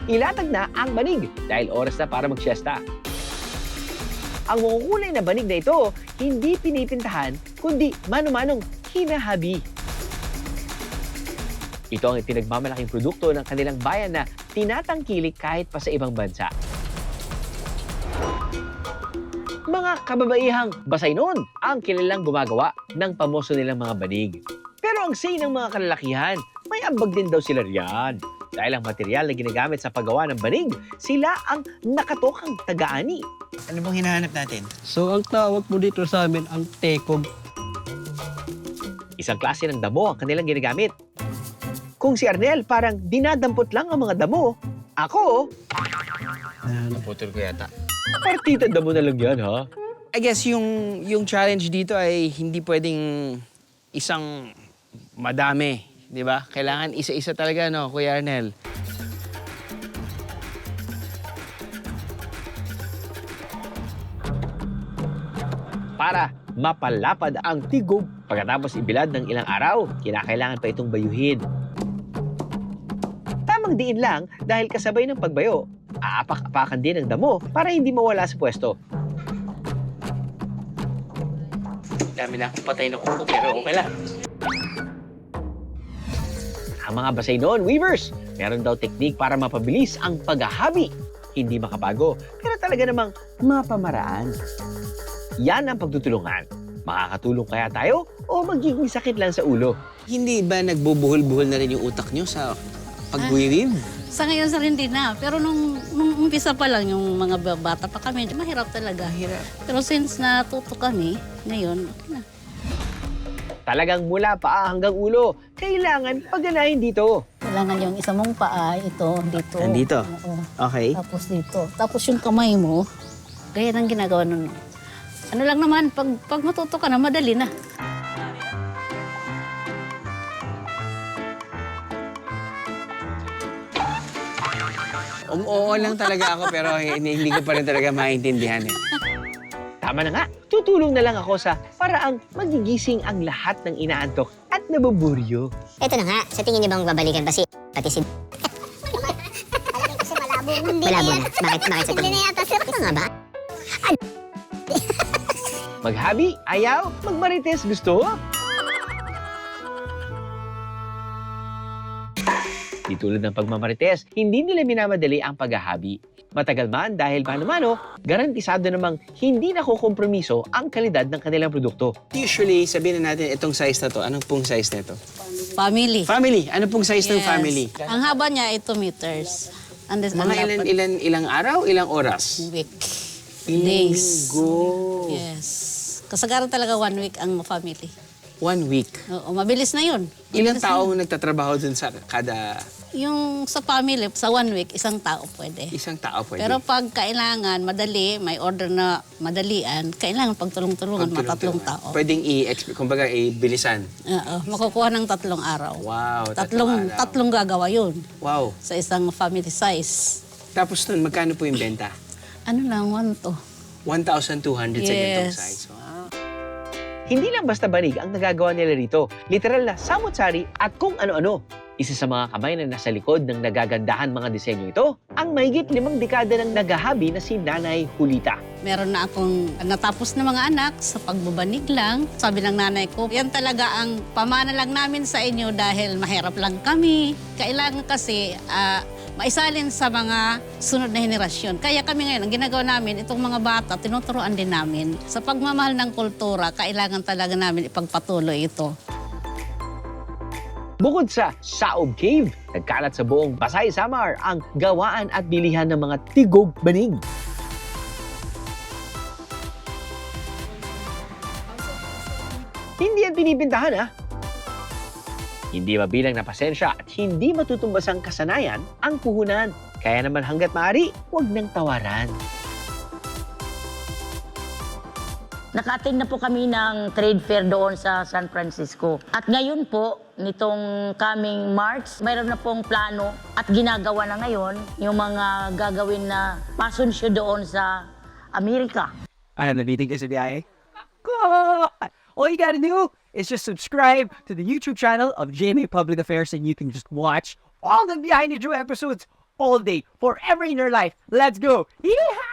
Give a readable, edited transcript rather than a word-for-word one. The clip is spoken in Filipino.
ilatag na ang banig dahil oras na para magsiesta. Ang makukulay na banig na ito, hindi pinipintahan, kundi mano-manong hinahabi. Ito ang pinagmamalaking produkto ng kanilang bayan na tinatangkilik kahit pa sa ibang bansa. Mga kababaihang Basaynon ang kilalang gumagawa ng pamoso nilang mga banig. Pero ang say ng mga kalalakihan, may ambag din daw sila riyan. Dahil ang material na ginagamit sa paggawa ng banig, sila ang nakatokang taga-ani. Ano bang hinahanap natin? So ang tawag po dito sa amin ang tekog. Isang klase ng damo ang kanilang ginagamit. Kung si Arnel parang dinadampot lang ang mga damo, ako, Naputol ko yata. partita damo na lang yan, ha? I guess yung challenge dito ay hindi pwedeng isang madami, di ba? Kailangan isa-isa talaga, no, Kuya Arnel? Para mapalapad ang tigog. Pagkatapos ibilad ng ilang araw, kinakailangan pa itong bayuhin. Tamang diin lang dahil kasabay ng pagbayo, aapak-apakan din ang damo para hindi mawala sa pwesto. Dami na akong patay na kuko, pero okay lang. Ang mga Basaynon weavers, meron daw teknik para mapabilis ang paghahabi. Hindi makabago, pero talaga namang mapamaraan. Yan ang pagtutulungan. Makakatulong kaya tayo o magiging sakit lang sa ulo? Hindi ba nagbubuhol-buhol na rin yung utak nyo sa pag-weave? Sa ngayon sa hindi na. Pero nung umpisa pa lang, yung mga bata pa kami, mahirap talaga. Hirap. Pero since natuto kami, ngayon, okay na. Talagang mula paa hanggang ulo, kailangan pagganahin dito. Kailangan yung isa mong paa, ito, dito. Nandito? Oo. Okay. Tapos dito. Tapos yung kamay mo, gaya ng ginagawa nun. Ano lang naman, pag matuto ka na, madali na. Oo lang talaga ako, pero hindi ko pa rin talaga maintindihan eh. Tama na nga, tutulong na lang ako sa paraang magigising ang lahat ng inaantok at nabuburyo. Ito na nga, sa tingin niyo bang babalikan pa si pati si Kasi malabo na. malabo na? Bakit sa Hindi tingin na niyo? yata sir. Ano nga ba? Maghabi, ayaw, magmarites, gusto? Di tulad ng pagmamarites, hindi nila minamadali ang paghahabi. Matagal man dahil mano-mano, garantisado namang hindi nakukompromiso ang kalidad ng kanilang produkto. Usually, sabihin na natin itong size na to. Anong pong size nito? Family. Family. Ano pong size ng Yes. family? Ang haba niya ay 2 meters. And this, Mga ilang araw, ilang oras? week. Days. Linggo. Yes. Kasagaran talaga 1 week ang family. 1 week. Oo, mabilis na yun. Ilang Mabilis na taong nagtatrabaho dun sa kada Yung sa family, sa 1 week, isang tao pwede. isang tao pwede? Pero pag kailangan, madali, may order na madalian, kailangan pagtulong-tulungan, mga tatlong tao. Pwedeng kumbaga, i-bilisan. Oo, makukuha ng 3 araw. Wow, tatlong araw. Tatlong gagawa yun Wow. sa isang family size. Tapos nun, magkano po yung benta? Ano lang, 1 to. 1,200 sa ganitong Yes. size. Wow. Hindi lang basta banig ang nagagawa nila rito. Literal na samut-sari at kung ano-ano. Isa sa mga kamay na nasa likod ng nagagandahan mga disenyo ito, ang mahigit 5 dekada ng naghahabi na si Nanay Julita. Meron na akong natapos na mga anak sa pagbabanig lang. Sabi ng nanay ko, yan talaga ang pamana lang namin sa inyo dahil mahirap lang kami. Kailangan kasi maisalin sa mga sunod na henerasyon. Kaya kami ngayon, ang ginagawa namin, itong mga bata, tinuturuan din namin. Sa pagmamahal ng kultura, kailangan talaga namin ipagpatuloy ito. Bukod sa Saob Cave, nagkalat sa buong Pasay Samar ang gawaan at bilihan ng mga tigog banig. Hindi yan pinipintahan, ha? Hindi mabilang na pasensya at hindi matutumbas ang kasanayan ang puhunan. Kaya naman hanggat maaari, huwag nang tawaran. Naka-attend na po kami ng trade fair doon sa San Francisco. At ngayon po, nitong coming March, mayroon na pong plano at ginagawa na ngayon yung mga gagawin na passion show doon sa Amerika. I have the meeting is a BIA. God! All you gotta do is just subscribe to the YouTube channel of JMA Public Affairs and you can just watch all the behind the Drew episodes all day, forever in your life. Let's go! Yeehaw!